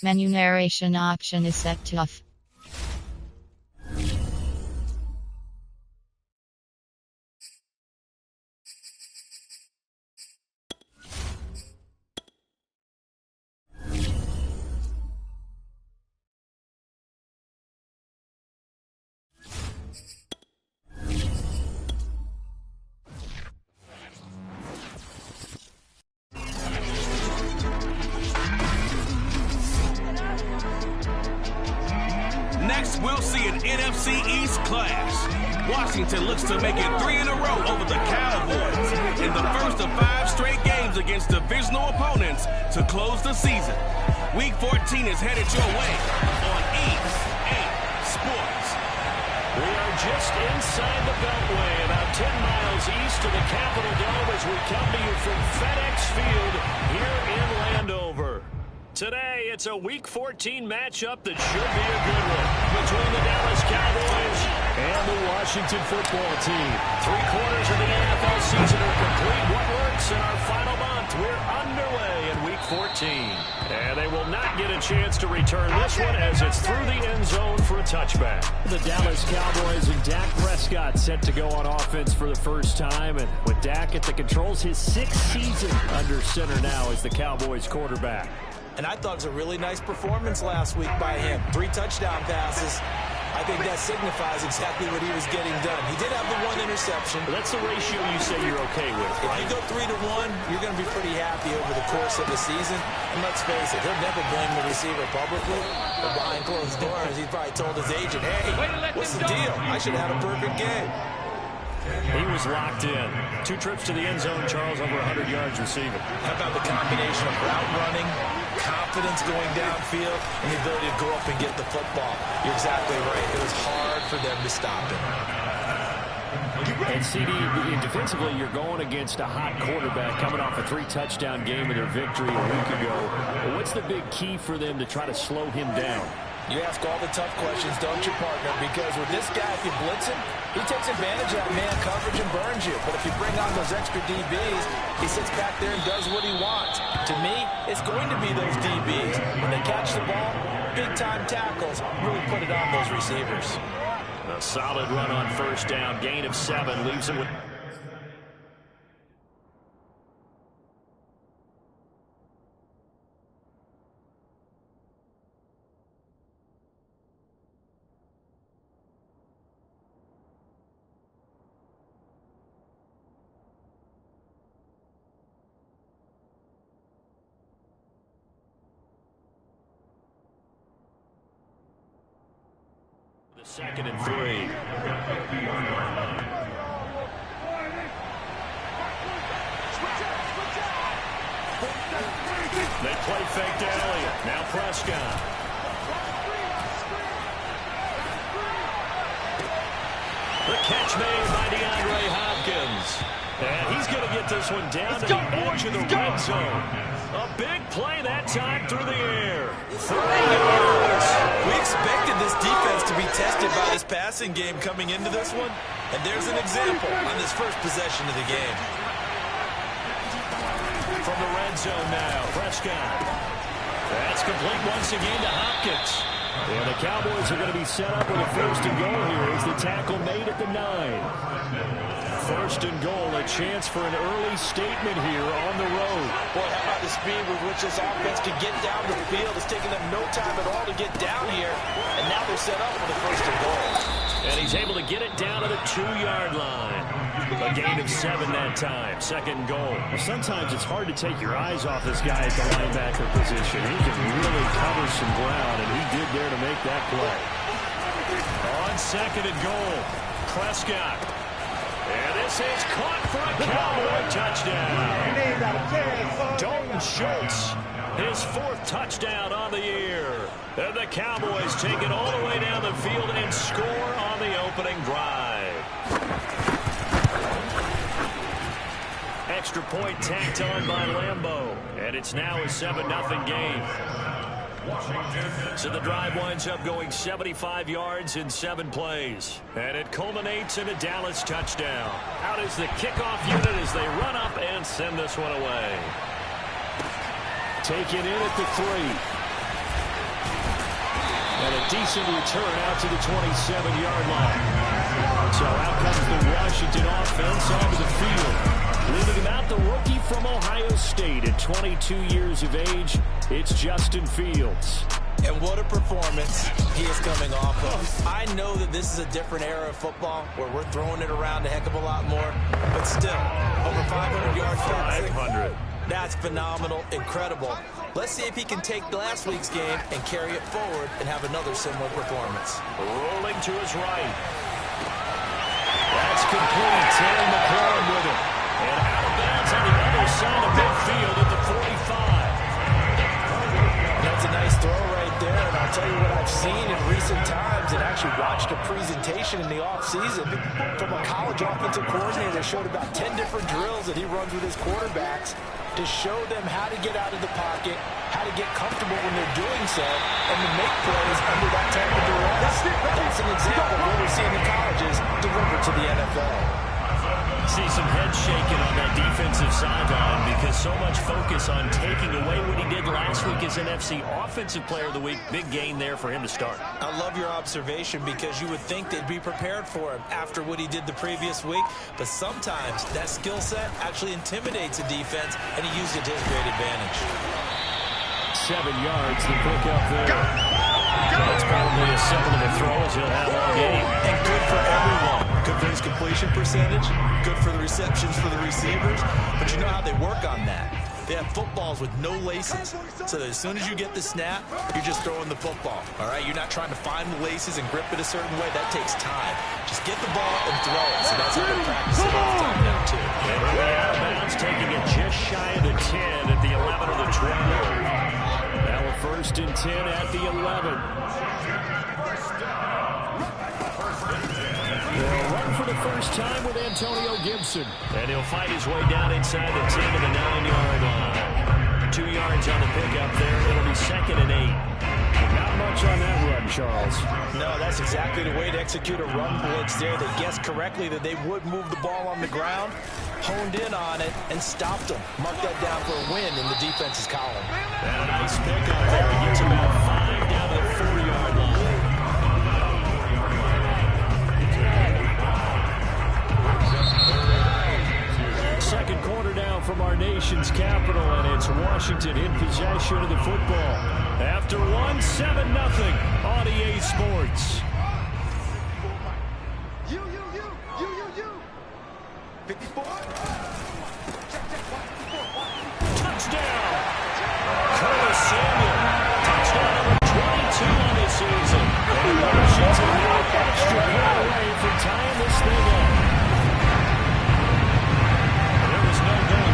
Menu narration option is set to off. Next, we'll see an NFC East clash. Washington looks to make it 3 in a row over the Cowboys in the first of 5 straight games against divisional opponents to close the season. Week 14 is headed your way on EA Sports. We are just inside the Beltway, about 10 miles east of the Capitol Dome as we come to you from FedEx Field here in Landover. Today, it's a Week 14 matchup that should be a good one between the Dallas Cowboys and the Washington football team. 3/4 of the NFL season are complete. What works in our final month? We're underway in Week 14. And they will not get a chance to return this one as it's through the end zone for a touchback. The Dallas Cowboys and Dak Prescott set to go on offense for the first time. And with Dak at the controls, his 6th season under center now as the Cowboys quarterback. And I thought it was a really nice performance last week by him. 3 touchdown passes. I think that signifies exactly what he was getting done. He did have the 1 interception. But that's the ratio you say you're okay with, right? If you go 3-1, you're going to be pretty happy over the course of the season. And let's face it, he'll never blame the receiver publicly. But behind closed doors, he probably told his agent, hey, what's the deal? I should have had a perfect game. He was locked in. 2 trips to the end zone, Charles, over 100 yards receiving. How about the combination of route running, confidence going downfield, and the ability to go up and get the football? You're exactly right. It was hard for them to stop him. And CD, defensively, you're going against a hot quarterback coming off a 3-touchdown game of their victory a week ago. What's the big key for them to try to slow him down? You ask all the tough questions, don't you, partner? Because with this guy, if you blitz him, he takes advantage of that man coverage and burns you. But if you bring on those extra DBs, he sits back there and does what he wants. To me, it's going to be those DBs. When they catch the ball, big-time tackles, really put it on those receivers. A solid run on first down, gain of 7, leaves him with... Second and 3. They play fake to Elliott. Now Prescott. The catch made by DeAndre Hopkins. And he's going to get this one down to the edge of the red zone. A big play that time through the air. 3 yards. We expected this defense to be tested by this passing game coming into this one. And there's an example on this first possession of the game. From the red zone now, Prescott. That's complete once again to Hopkins. And the Cowboys are going to be set up with a first and goal here as the tackle made at the 9. First and goal, a chance for an early statement here on the road. Boy, how about the speed with which this offense can get down the field? It's taken them no time at all to get down here, and now they're set up for the first and goal. And he's able to get it down to the 2-yard line. A gain of 7 that time, second goal. Well, sometimes it's hard to take your eyes off this guy at the linebacker position. He can really cover some ground, and he did there to make that play. On second and goal, Prescott. And this is caught for a Cowboy touchdown. Dalton Schultz, his 4th touchdown on the year. And the Cowboys take it all the way down the field and score on the opening drive. Extra point tacked on by Lambeau. And it's now a 7-0 game. So the drive winds up going 75 yards in 7 plays. And it culminates in a Dallas touchdown. Out is the kickoff unit as they run up and send this one away. Taken in at the 3. And a decent return out to the 27-yard line. So out comes the Washington offense onto the field. Leading him out, the rookie from Ohio State at 22 years of age, it's Justin Fields. And what a performance he is coming off of. I know that this is a different era of football where we're throwing it around a heck of a lot more, but still, over 500 yards passing. 500. That's phenomenal, incredible. Let's see if he can take last week's game and carry it forward and have another similar performance. Rolling to his right. That's complete. Terry McLaurin with it. And out of bounds on the other side of midfield at the 45. That's a nice throw right there, and I'll tell you what I've seen in recent times and actually watched a presentation in the offseason from a college offensive coordinator that showed about 10 different drills that he runs with his quarterbacks to show them how to get out of the pocket, how to get comfortable when they're doing so, and to make plays under that type of duress. That's an example of what we're seeing in colleges delivered to the NFL. See some head shaking on that defensive sideline because so much focus on taking away what he did last week as NFC Offensive Player of the Week. Big gain there for him to start. I love your observation because you would think they'd be prepared for him after what he did the previous week, but sometimes that skill set actually intimidates a defense, and he used it to his great advantage. 7 yards, the pick up there. That's probably as simple of a throw as he'll have all game. And good for everyone. Good for his completion percentage, good for the receptions for the receivers, but you know how they work on that. They have footballs with no laces, so that as soon as you get the snap, you're just throwing the football, all right? You're not trying to find the laces and grip it a certain way. That takes time. Just get the ball and throw it, so that's how they practice it all the time now, too. And he'll be out of bounds, taking it just shy of the 10 at the 11 or the 12. Now a 1st and 10 at the 11. They'll run for the first time with Antonio Gibson. And he'll fight his way down inside the 10 to the 9-yard line. 2 yards on the pickup there. It'll be 2nd and 8. Not much on that run, Charles. No, that's exactly the way to execute a run blitz there. They guessed correctly that they would move the ball on the ground, honed in on it, and stopped them. Mark that down for a win in the defense's column. And a nice pickup there. He gets about 5 down to the 4-yard line. Second quarter now from our nation's capital, and it's Washington in possession of the football. After 1, 7-0 on EA Sports. You. 54. Touchdown. Curtis Samuel. Touchdown number 22 on this season. And Washington now extra point away from tying this thing up.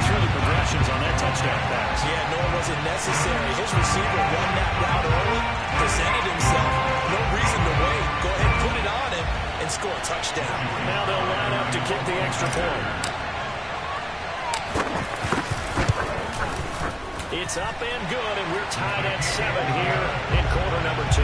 Through the progressions on that touchdown pass. Yeah, nor was it necessary. His receiver won that route early, presented himself. No reason to wait. Go ahead, put it on him, and score a touchdown. Now they'll line up to kick the extra point. It's up and good, and we're tied at 7 here in quarter number 2.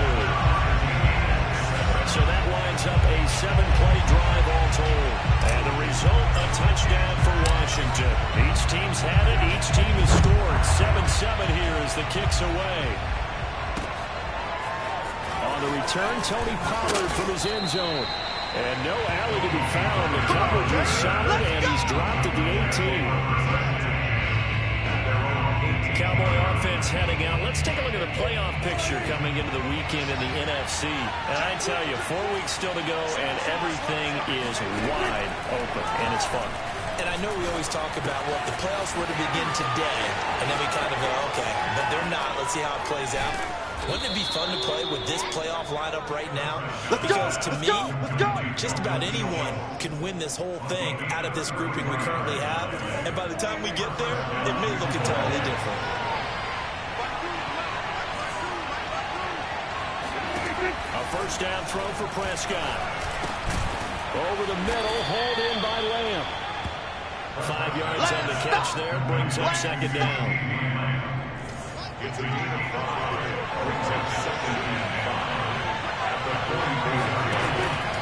So that winds up a 7-play drive all told. And the result, a touchdown for Washington. Each team's had it. Each team has scored. 7-7 here as the kick's away. On the return, Tony Pollard from his end zone. And no alley to be found. The coverage was solid, and he's dropped at the 18. Cowboy offense heading out. Let's take a look at the playoff picture coming into the weekend in the NFC. And I tell you, 4 weeks still to go, and everything is wide open, and it's fun. And I know we always talk about, well, if the playoffs were to begin today, and then we kind of go, okay, but they're not. Let's see how it plays out. Wouldn't it be fun to play with this playoff lineup right now? Because to me, just about anyone can win this whole thing out of this grouping we currently have. And by the time we get there, it may look entirely different. A first down throw for Prescott. Over the middle, hauled in by Lamb. 5 yards on the catch there, brings up 2nd down.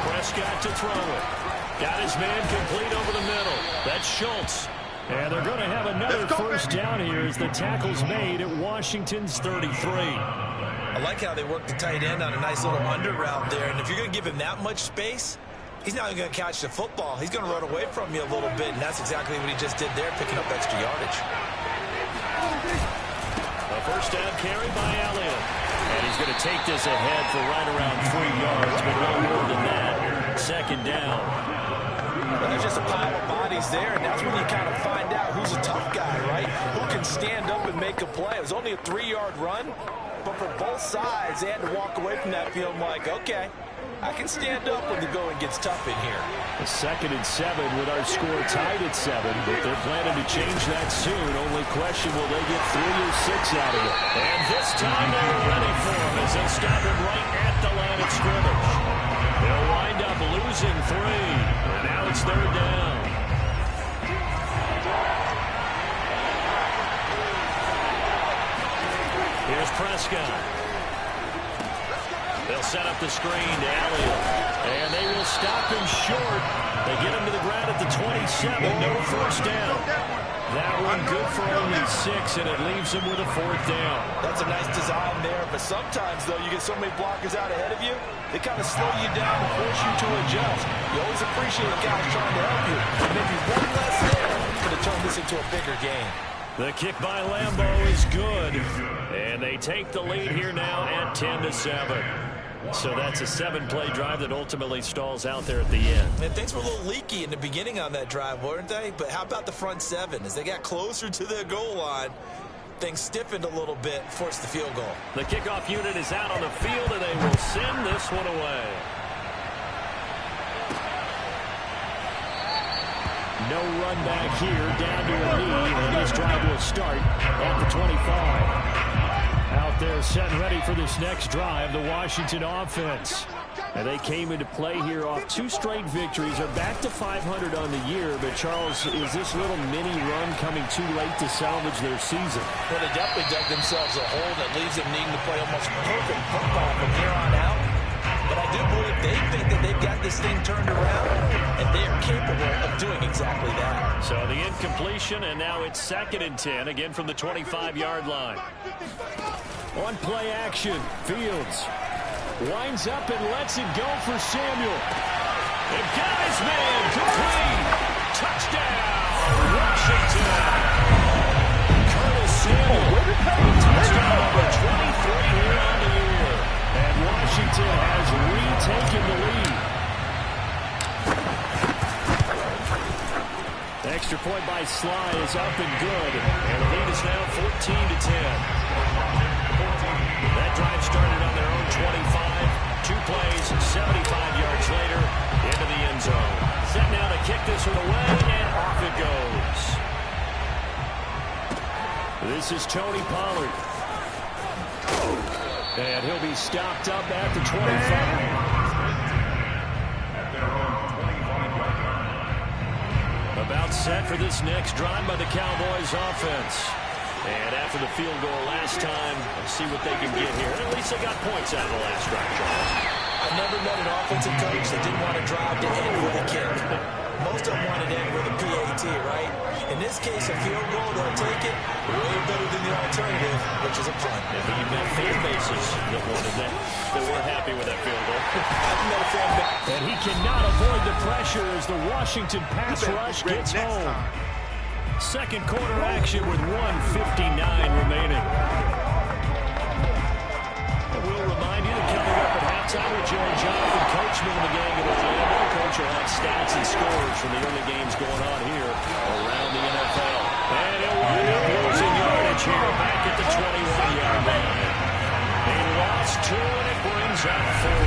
Prescott to throw it. Got his man complete over the middle. That's Schultz. And they're going to have another first down here as the tackle's made at Washington's 33. I like how they work the tight end on a nice little under route there. And if you're going to give him that much space, he's not even going to catch the football. He's going to run away from you a little bit, and that's exactly what he just did there, picking up extra yardage. A first down carry by Elliott. And he's going to take this ahead for right around 3 yards, but no more than that. Second down. Well, there's just a pile of bodies there, and that's when you kind of find out who's a tough guy, right? Who can stand up and make a play. It was only a 3-yard run, but for both sides, they had to walk away from that field like, okay, I can stand up when the going gets tough in here. A 2nd and 7 with our score tied at 7, but they're planning to change that soon. Only question, will they get 3 or 6 out of it? And this time they're ready for him as they stop him right at the line of scrimmage. They'll wind up losing 3, and now it's 3rd down. Here's Prescott. They'll set up the screen to Elliott, and they will stop him short. They get him to the ground at the 27, no first down. That one good for only 6, and it leaves him with a 4th down. That's a nice design there, but sometimes, though, you get so many blockers out ahead of you, they kind of slow you down and force you to adjust. You always appreciate guys trying to help you. Maybe one less there could have turned this into a bigger game. The kick by Lambeau is good, and they take the lead here now at 10-7. So that's a 7-play drive that ultimately stalls out there at the end. And things were a little leaky in the beginning on that drive, weren't they? But how about the front 7? As they got closer to the goal line, things stiffened a little bit, forced the field goal. The kickoff unit is out on the field, and they will send this one away. No run back here, down to a knee, and this drive will start at the 25. Out there set and ready for this next drive, the Washington offense. And they came into play here off 2 straight victories. Are back to 500 on the year. But, Charles, is this little mini run coming too late to salvage their season? Well, they definitely dug themselves a hole that leaves them needing to play almost perfect football from here on out. But I do believe they think that they've got this thing turned around, and they are capable of doing exactly that. So the incompletion, and now it's 2nd and 10, again from the 25-yard line. On play action, Fields winds up and lets it go for Samuel. They've got his man, complete. Touchdown, Washington. Curtis Samuel, touchdown number 23 here on the year. And Washington has retaken the lead. The extra point by Sly is up and good. And the lead is now 14-10. That drive started on their own 25. 2 plays, 75 yards later, into the end zone. Set now to kick this one away, and off it goes. This is Tony Pollard. And he'll be stopped up at the 25. About set for this next drive by the Cowboys offense. And after the field goal last time, let's see what they can get here. At least they got points out of the last drive, Charles. I've never met an offensive coach that didn't want to drive to end with a kick. Most of them wanted to end with a PAT, right? In this case, a field goal, they'll take it way better than the alternative, which is a punt. Yeah, but you've got fan bases that wanted that, that weren't happy with that field goal. I've met a fan base. And he cannot avoid the pressure as the Washington pass rush gets home. Second quarter action with 1:59 remaining. And we'll remind you that coming up at halftime with Joe and Jonathan, coachman of the gang in Orlando. Coach will have stats and scores from the early games going on here around the NFL. And he'll wind up losing yardage here back at the 21-yard line. They lost 2, and it brings up 4.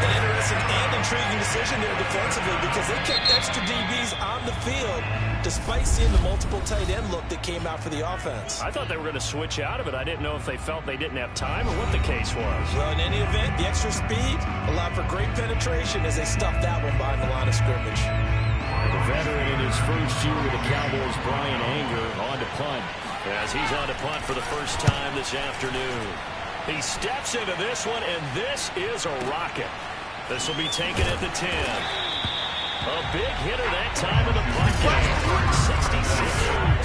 An interesting and intriguing decision there defensively because they kept extra DBs on the field despite seeing the multiple tight end look that came out for the offense. I thought they were going to switch out of it. I didn't know if they felt they didn't have time or what the case was. Well, in any event, the extra speed allowed for great penetration as they stuffed that one behind the line of scrimmage. The veteran in his first year with the Cowboys, Brian Anger, on to punt. As he's on to punt for the first time this afternoon. He steps into this one, and this is a rocket. This will be taken at the 10. A big hitter that time in the punt game. 66 yards.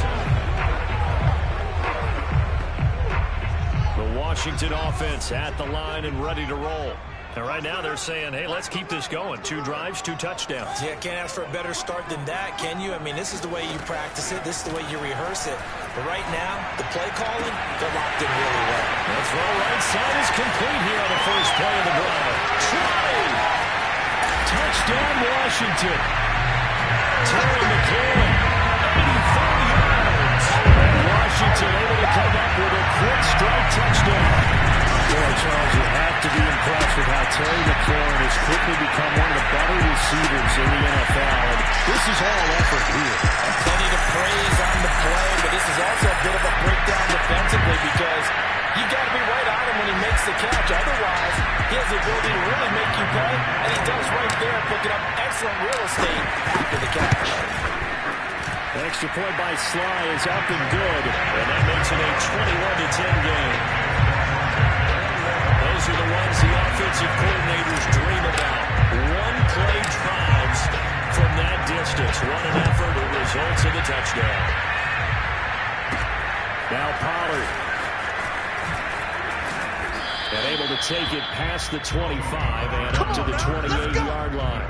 The Washington offense at the line and ready to roll. And right now they're saying, hey, let's keep this going. 2 drives, 2 touchdowns. Yeah, can't ask for a better start than that, can you? I mean, this is the way you practice it. This is the way you rehearse it. But right now, the play calling, they're locked in really well. The throw right side is complete here on the first play of the drive. Try! Touchdown, Washington. Terry McLaurin, 84 yards. And Washington able to come up with a quick strike touchdown. Boy, Charles, you have to be impressed with how Terry McLaurin has quickly become one of the better receivers in the NFL. And this is all effort here. And plenty to praise on the play, but this is also a bit of a breakdown defensively because you've got to be right on him when he makes the catch. Otherwise, he has the ability to really make you pay, and he does right there, picking up excellent real estate after the catch. An extra point by Sly is up and good, and that makes it a 21-10 game. Those are the ones the offensive coordinators dream about. One-play drives from that distance. What an effort. It results in the touchdown. Now Pollard. And able to take it past the 25 and up to the 28-yard line.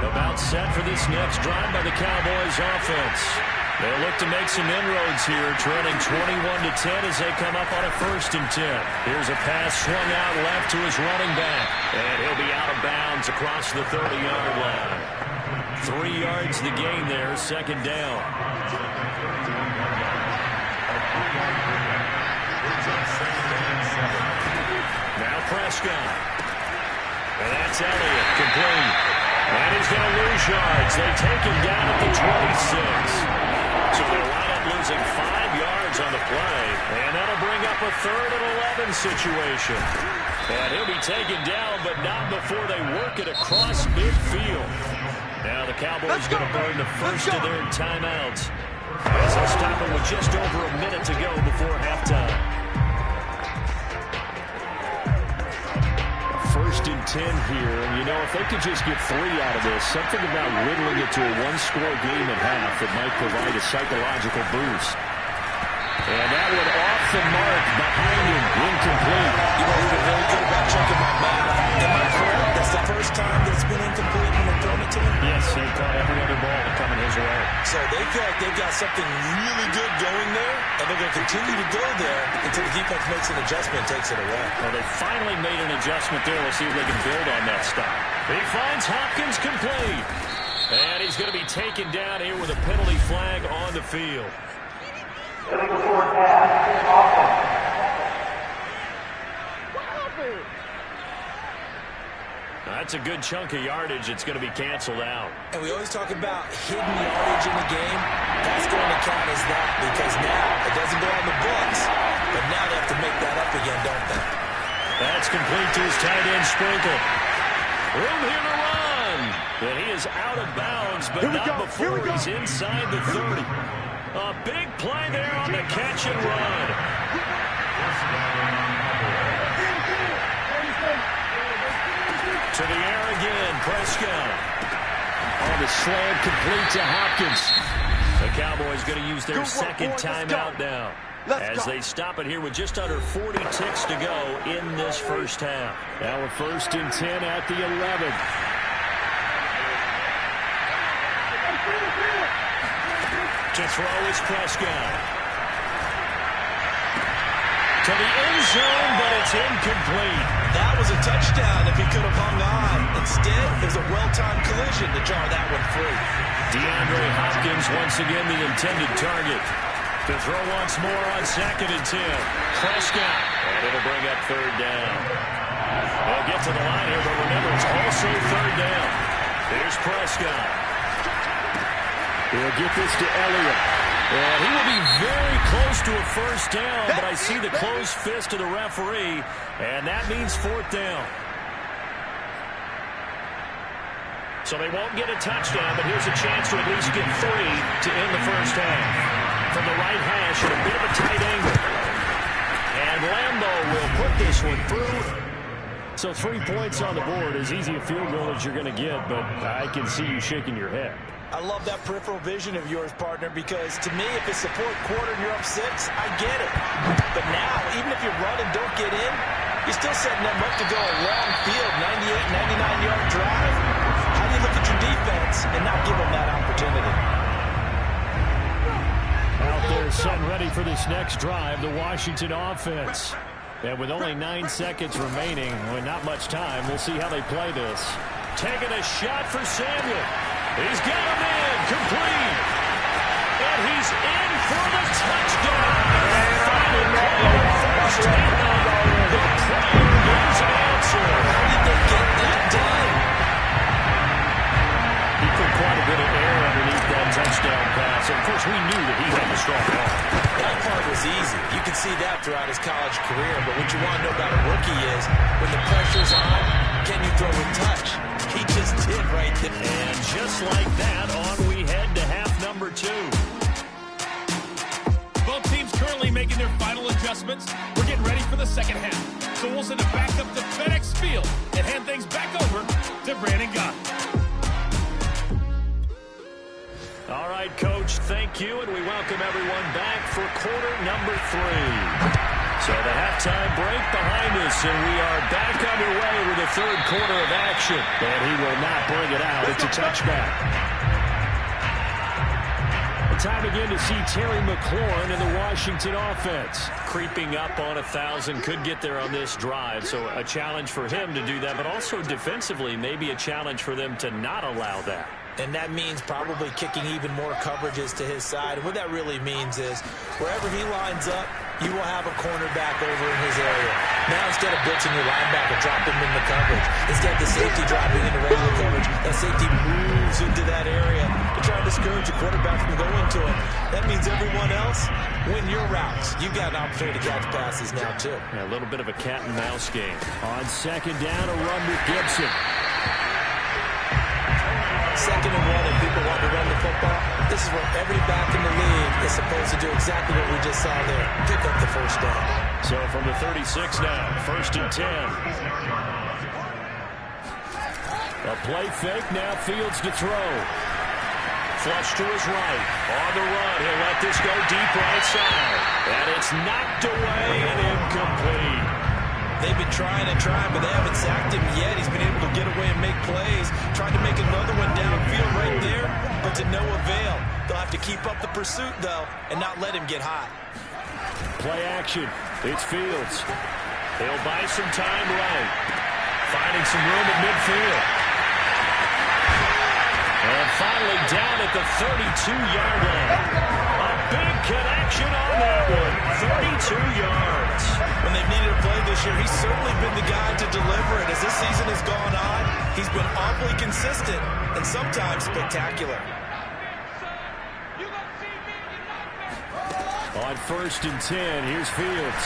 About set for this next drive by the Cowboys offense. They'll look to make some inroads here, trailing 21-10 as they come up on a 1st and 10. Here's a pass swung out left to his running back. And he'll be out of bounds across the 30-yard line. 3 yards the gain there, 2nd down. Now Prescott. And that's Elliott, complete. And he's going to lose yards. They take him down at the 26. So they wind up losing 5 yards on the play. And that'll bring up a 3rd and 11 situation. And he'll be taken down, but not before they work it across midfield. Now the Cowboys going to burn the first of their timeouts, as they'll stop it with just over a minute to go before halftime. 1st and 10 here, and you know, if they could just get 3 out of this, something about whittling it to a 1-score game at half that might provide a psychological boost. And that one off the mark behind him, incomplete. You know, he's been really good about checking my math. Am I correct? That's the first time that's been incomplete when they've thrown it to him? Yes, he caught every other ball coming his way. So they feel like they've got something really good going there, and they're going to continue to go there until the defense makes an adjustment and takes it away. Well, they finally made an adjustment there. We'll see if they can build on that stop. He finds Hopkins complete. And he's going to be taken down here with a penalty flag on the field. That's a good chunk of yardage. It's going to be canceled out. And we always talk about hidden yardage in the game. That's going to count as that because now it doesn't go on the books. But now they have to make that up again, don't they? That's complete to his tight end Sprinkle. Room here to run. And he is out of bounds, but not before he's inside the 30. A big play there on the catch and run. To the air again, Prescott. On the slam, complete to Hopkins. The Cowboys going to use their 2nd timeout now, as they stop it here with just under 40 ticks to go in this first half. Now a 1st and 10 at the 11. To throw is Prescott. To the end zone, but it's incomplete. That was a touchdown if he could have hung on. Instead, it was a well-timed collision to jar that one free. DeAndre Hopkins once again the intended target. To throw once more on 2nd and 10. Prescott. And it'll bring up 3rd down. They'll get to the line here, but remember, it's also 3rd down. Here's Prescott. He'll get this to Elliott. And he will be very close to a 1st down, but I see the closed fist of the referee, and that means 4th down. So they won't get a touchdown, but here's a chance to at least get 3 to end the first half. From the right hash at a bit of a tight angle. And Lambo will put this one through. So 3 points on the board, as easy a field goal as you're going to get, but I can see you shaking your head. I love that peripheral vision of yours, partner, because to me, if it's the fourth quarter and you're up 6, I get it. But now, even if you run and don't get in, you're still setting them up to go a long field, 98, 99-yard drive. How do you look at your defense and not give them that opportunity? Out there set ready for this next drive, the Washington offense. And with only 9 seconds remaining, with not much time, we'll see how they play this. Taking a shot for Samuel. He's got him in, complete. And he's in for the touchdown. Final call, first down. The prayer is answered. How did they get that done? He put quite a bit of air underneath that touchdown pass. And of course, we knew that he had a strong arm. That part was easy. You could see that throughout his college career. But what you want to know about a rookie is when the pressure's on, can you throw a touch? He just did right there. And just like that, on we head to half number 2. Both teams currently making their final adjustments. We're getting ready for the second half. So we'll send it back up to FedEx Field and hand things back over to Brandon Gott. All right, Coach, thank you, and we welcome everyone back for quarter number 3. So the halftime break behind us, and we are back underway with the third quarter of action. And he will not bring it out. It's a touchback. Time again to see Terry McLaurin in the Washington offense. Creeping up on 1,000, could get there on this drive. So a challenge for him to do that, but also defensively, maybe a challenge for them to not allow that. And that means probably kicking even more coverages to his side. And what that really means is wherever he lines up, you will have a cornerback over in his area. Now instead of blitzing your linebacker, drop him in the coverage. Instead of the safety dropping into regular coverage, that safety moves into that area to try to discourage the quarterback from going to him. That means everyone else, win your routes. You've got an opportunity to catch passes now too. Yeah, a little bit of a cat and mouse game. On second down, a run with Gibson. 2nd and 1 and people want to run the football. This is where every back in the league is supposed to do exactly what we just saw there. Pick up the first down. So from the 36 now, 1st and 10. A play fake, now Fields to throw. Flush to his right. On the run, he'll let this go deep right side. And it's knocked away and incomplete. They've been trying and trying, but they haven't sacked him yet. He's been able to get away and make plays. Tried to make another one downfield right there, but to no avail. They'll have to keep up the pursuit, though, and not let him get hot. Play action. It's Fields. He'll buy some time right. Finding some room at midfield. And finally down at the 32-yard line. A big connection on that one. 32 yards. When they've needed a play this year, he's certainly been the guy to deliver it. As this season has gone on, he's been awfully consistent and sometimes spectacular. On 1st and 10, here's Fields.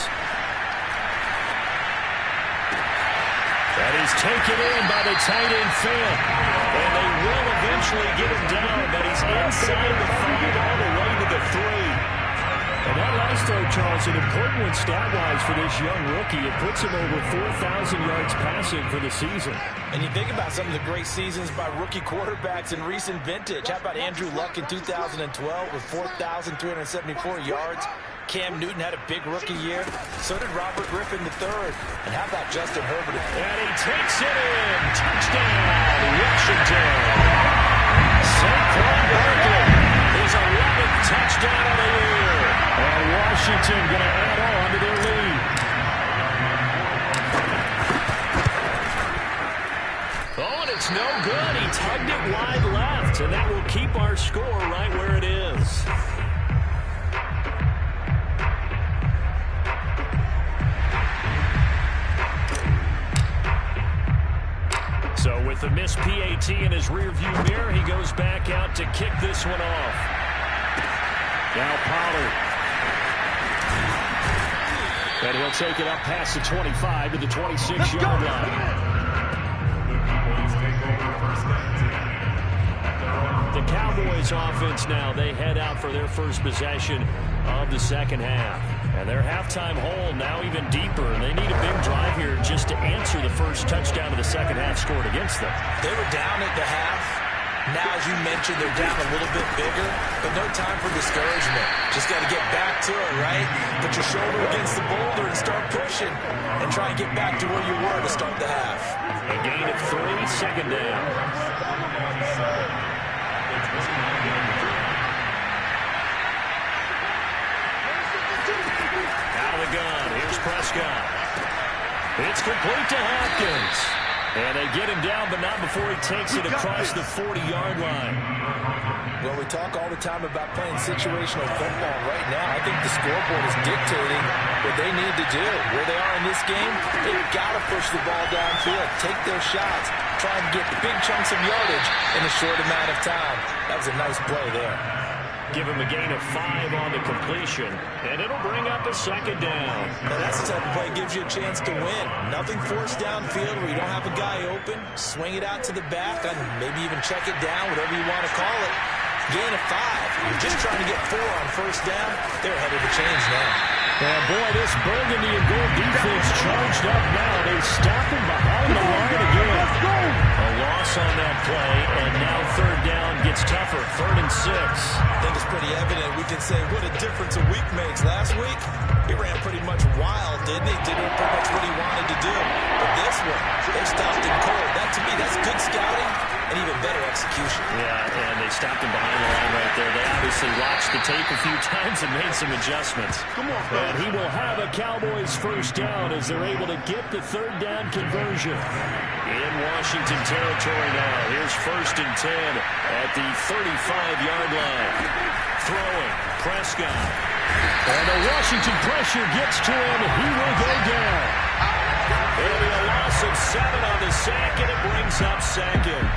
That is taken in by the tight end Finn. And they will eventually get him down, but he's inside the 5 all the way to the 3. And that last throw, Charles, an important one stat-wise for this young rookie. It puts him over 4,000 yards passing for the season. And you think about some of the great seasons by rookie quarterbacks in recent vintage. How about Andrew Luck in 2012 with 4,374 yards? Cam Newton had a big rookie year. So did Robert Griffin III. And how about Justin Herbert? And he takes it in. Touchdown, Washington. Saquon Barkley, his 11th touchdown of the year. And Washington going to add on to their lead. Oh, and it's no good. He tugged it wide left, and that will keep our score right where it is. So with the missed PAT in his rearview mirror, he goes back out to kick this one off. Now Pollard. And he'll take it up past the 25 to the 26-yard line. The Cowboys offense now, they head out for their first possession of the second half. And their halftime hole now even deeper. And they need a big drive here just to answer the first touchdown of the second half scored against them. They were down at the half. Now, as you mentioned, they're down a little bit bigger, but no time for discouragement. Just got to get back to it, right? Put your shoulder against the boulder and start pushing, and try and get back to where you were to start the half. A gain of 3, second down. Out of the gun, here's Prescott. It's complete to Hopkins. And they get him down, but not before he takes it across the 40-yard line. Well, we talk all the time about playing situational football. Right now, I think the scoreboard is dictating what they need to do. Where they are in this game, they've got to push the ball downfield, take their shots, try and get big chunks of yardage in a short amount of time. That was a nice play there. Give him a gain of 5 on the completion, and it'll bring up a second down. Now that's the type of play that gives you a chance to win. Nothing forced downfield where you don't have a guy open. Swing it out to the back, and maybe even check it down, whatever you want to call it. Gain of 5. You're just trying to get 4 on first down. They're ahead of the chains now. And boy, this burgundy and gold defense charged up now. They stop him behind the line again. A loss on that play, and now third down gets tougher. 3rd and 6. I think it's pretty evident. We can say what a difference a week makes. Last week, he ran pretty much wild, didn't he? Did pretty much what he wanted to do. But this one, they stopped him cold. That, to me, that's good scouting and even better execution. Yeah, and they stopped him behind the line right there. They obviously watched the tape a few times and made some adjustments. And he will have a Cowboys first down as they're able to get the third down conversion. In Washington territory now. Here's 1st and 10 at the 35-yard line. Throwing, Prescott. And the Washington pressure gets to him. He will go down. It'll be a loss of 7 on the sack, and it brings up 2nd.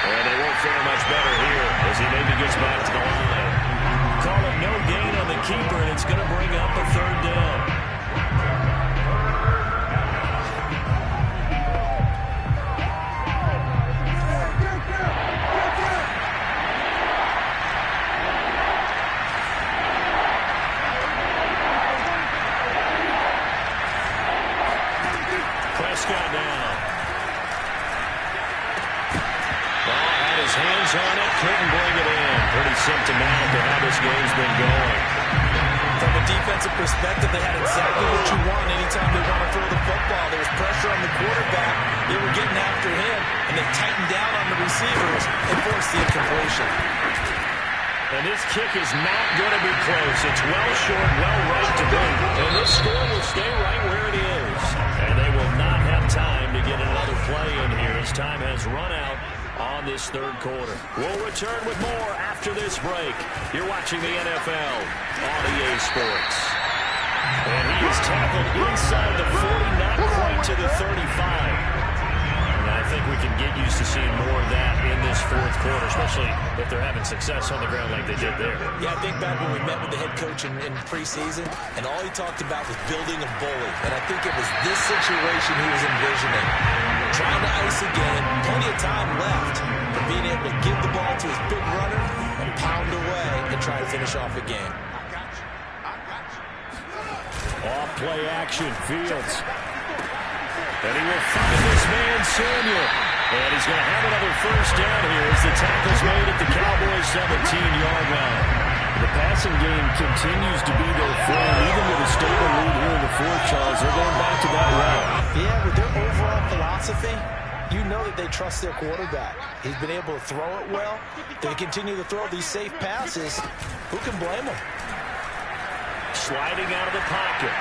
And they won't fare much better here as he maybe gets back to the line. Call it no gain on the keeper, and it's going to bring up a 3rd down. Prescott now. Well, had his hands on it, couldn't bring it in. Pretty symptomatic of how this game's been going. From a defensive perspective, they had exactly what you want anytime they want to throw the football. There was pressure on the quarterback. They were getting after him, and they tightened down on the receivers and forced the incompletion. And this kick is not going to be close. It's well short, well right to boot. And this score will stay right where it is. And they will not have time to get another play in here as time has run out on this 3rd quarter. We'll return with more after this break. You're watching the NFL on EA Sports. And he is tackled inside the 40, not quite to the 35. I think we can get used to seeing more of that in this 4th quarter, especially if they're having success on the ground like they did there. Yeah, I think back when we met with the head coach in preseason, and all he talked about was building a bully. And I think it was this situation he was envisioning. Trying to ice a game, plenty of time left, but being able to give the ball to his big runner and pound away and try to finish off a game. Off play action, Fields. And he will find this man, Samuel. And he's going to have another first down here as the tackle's made at the Cowboys' 17-yard line. The passing game continues to be their friend, even with a stable lead here in the 4th, Charles. They're going back to that route. Yeah, with their overall philosophy, you know that they trust their quarterback. He's been able to throw it well. They continue to throw these safe passes. Who can blame them? Sliding out of the pocket.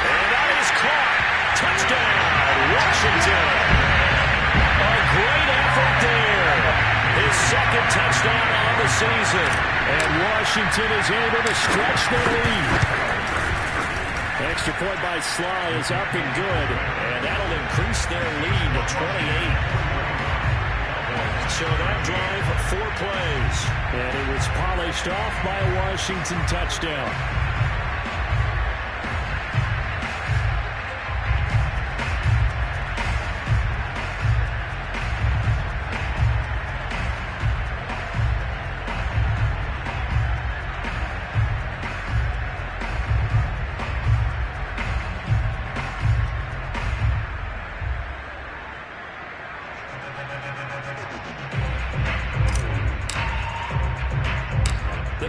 And that is caught. Touchdown, Washington. A great effort there. His 2nd touchdown on the season. And Washington is able to stretch their lead. Extra point by Sly is up and good. And that'll increase their lead to 28. So that drive, 4 plays. And it was polished off by a Washington touchdown.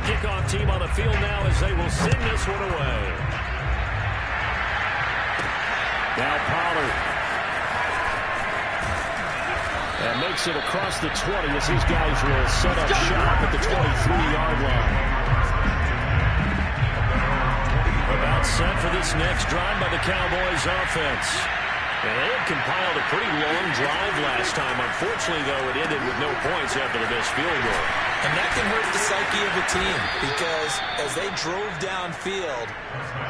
kickoff team on the field now as they will send this one away. Now Pollard. And makes it across the 20 as these guys will set up shop at the 23-yard line. About set for this next drive by the Cowboys offense. And they had compiled a pretty long drive last time. Unfortunately, though, it ended with no points after the missed field goal. And that can hurt the psyche of a team because as they drove downfield,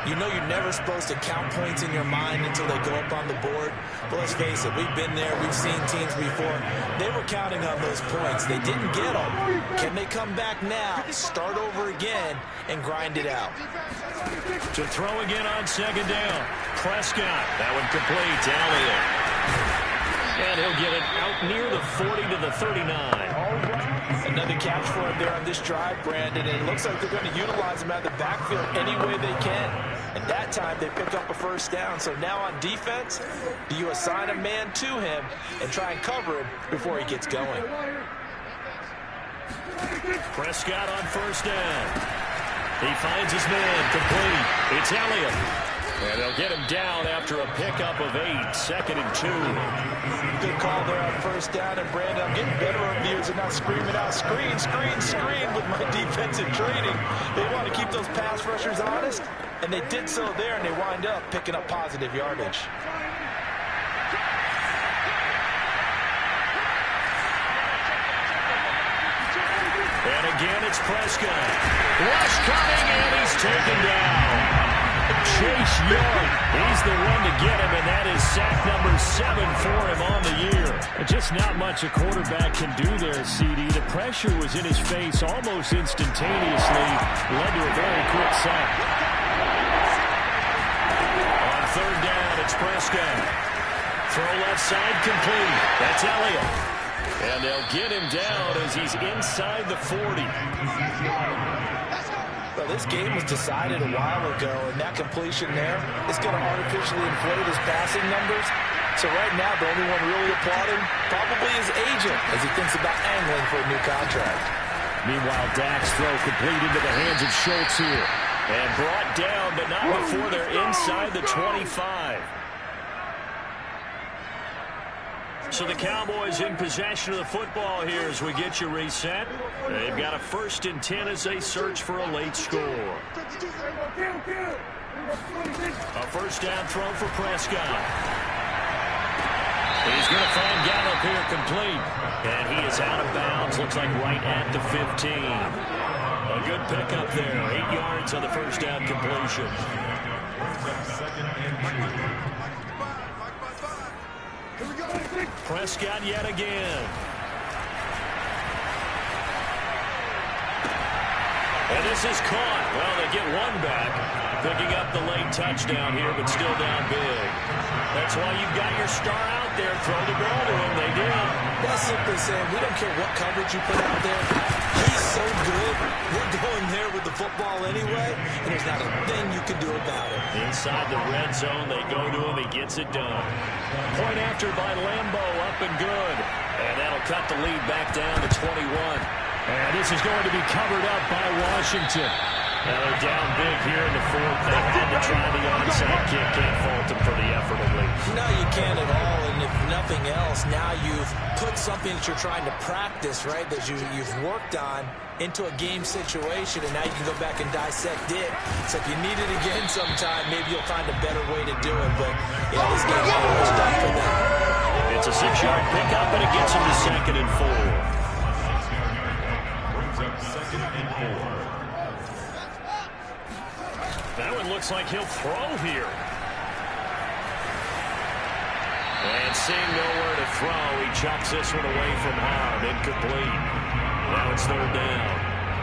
you know you're never supposed to count points in your mind until they go up on the board. But let's face it, we've been there. We've seen teams before. They were counting on those points. They didn't get them. Can they come back now, start over again, and grind it out? To throw again on second down. Prescott. That one complete to Elliott. And he'll get it out near the 40 to the 39. Another catch for him there on this drive, Brandon. And it looks like they're going to utilize him out of the backfield any way they can. And that time they pick up a first down. So now on defense, do you assign a man to him and try and cover him before he gets going? Prescott on first down. He finds his man complete. It's Elliott. And they'll get him down after a pickup of 8, 2nd and 2. Good call there on first down. And Brandon, I'm getting better over the years and not screaming out, screen, screen, screen with my defensive training. They want to keep those pass rushers honest, and they did so there, and they wind up picking up positive yardage. And again, it's Prescott. Rush coming, and he's taken down. Chase Young, he's the one to get him, and that is sack number 7 for him on the year. And just not much a quarterback can do there, CD. The pressure was in his face almost instantaneously, led to a very quick sack. On third down, it's Prescott. Throw left side complete. That's Elliott. And they'll get him down as he's inside the 40. Well, this game was decided a while ago, and that completion there is going to artificially inflate his passing numbers. So right now, the only one really applauding probably his agent as he thinks about angling for a new contract. Meanwhile, Dak's throw complete into the hands of Schultz here. And brought down, but not before they're inside the 25. So the Cowboys in possession of the football here as we get you reset. They've got a 1st and 10 as they search for a late score. A first down throw for Prescott. He's going to find Gallup here complete. And he is out of bounds. Looks like right at the 15. A good pickup there. 8 yards on the first down completion. Prescott yet again. And this is caught. Well, they get one back. Picking up the late touchdown here, but still down big. That's why you've got your star out there. Throw the ball to him. They did. That's simply saying we don't care what coverage you put out there. He's so good. We're going there with the football anyway, and there's not a thing you can do about it. Inside the red zone, they go to him. He gets it done. Point after by Lambeau, up and good. And that'll cut the lead back down to 21. And this is going to be covered up by Washington. Now they're down big here in the 4th. They had to try the onside kick. Can't fault them for the effort at least. No, you can't at all. And if nothing else, now you've put something that you're trying to practice, right, that you've worked on into a game situation, and now you can go back and dissect it. So if you need it again sometime, maybe you'll find a better way to do it. But, yeah, this game's almost done for them. It's a 6-yard pickup, and it gets them to 2nd and 4. Brings up 2nd and 4. That one looks like he'll throw here. And seeing nowhere to throw, he chucks this one away from harm. Incomplete. Now it's 3rd down.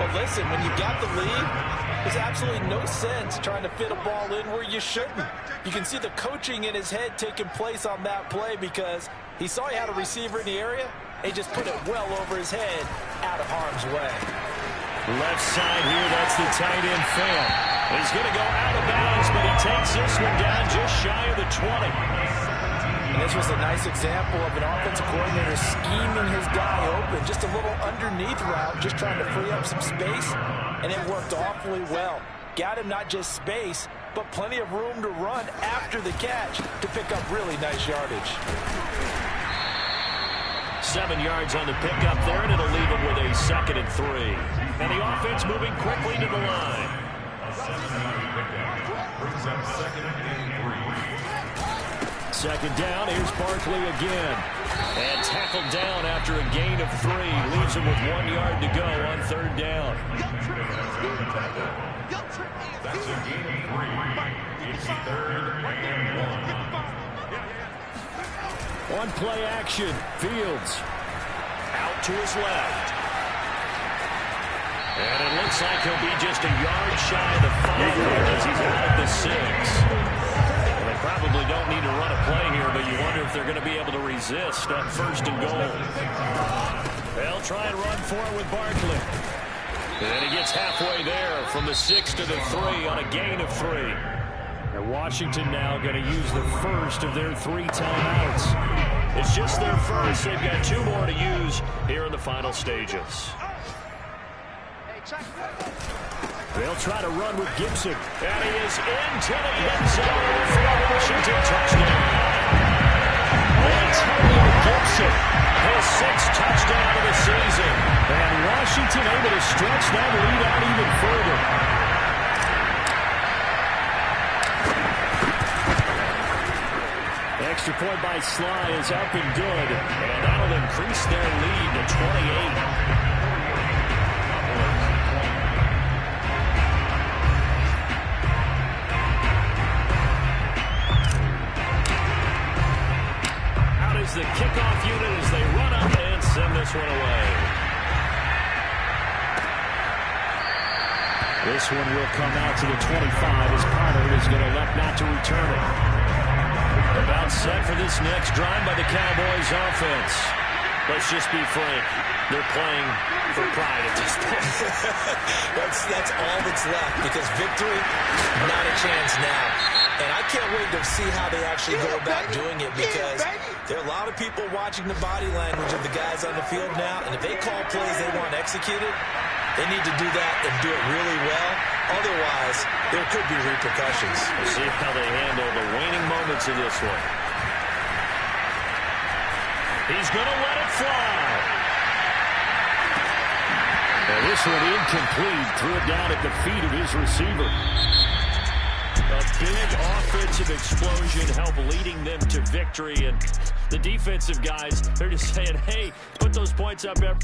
Well, listen, when you got the lead, there's absolutely no sense trying to fit a ball in where you shouldn't. You can see the coaching in his head taking place on that play because he saw he had a receiver in the area, and he just put it well over his head out of harm's way. Left side here, that's the tight end Phil. He's going to go out of bounds, but he takes this one down just shy of the 20. And this was a nice example of an offensive coordinator scheming his guy open. Just a little underneath route, just trying to free up some space. And it worked awfully well. Got him not just space, but plenty of room to run after the catch to pick up really nice yardage. 7 yards on the pickup there, and it'll leave him with a 2nd and 3. And the offense moving quickly to the line. A 7-yard pickup brings up 2nd and 3. 2nd down, here's Barkley again. And tackled down after a gain of 3. Leaves him with 1 yard to go on 3rd down. That's a gain of 3. It's 3rd and 1. On play action, Fields out to his left. And it looks like he'll be just a yard shy of the 5 as he's out at the 6. Well, they probably don't need to run a play here, but you wonder if they're going to be able to resist on 1st and goal. They'll try and run for it with Barkley. And he gets halfway there from the 6 to the 3 on a gain of 3. And Washington now going to use the first of their 3 timeouts. It's just their first. They've got 2 more to use here in the final stages. They'll try to run with Gibson. And he is into the end zone for a Washington touchdown. Antonio Gibson, his 6th touchdown of the season. And Washington able to stretch that lead out even further. Extra point by Sly is up and good, and that'll increase their lead to 28. Out is the kickoff unit as they run up and send this one away. This one will come out to the 25 as Pollard is going to elect not to return it. About set for this next drive by the Cowboys offense. Let's just be frank. They're playing for pride at this point. That's all that's left, because victory, not a chance now. And I can't wait to see how they actually go about doing it, because there are a lot of people watching the body language of the guys on the field now, and if they call plays they want executed, they need to do that and do it really well. Otherwise, there could be repercussions. We'll see how they handle the waning moments of this one. He's going to let it fly. And this one incomplete. Threw it down at the feet of his receiver. A big offensive explosion helped leading them to victory. And the defensive guys, they're just saying, hey, put those points up every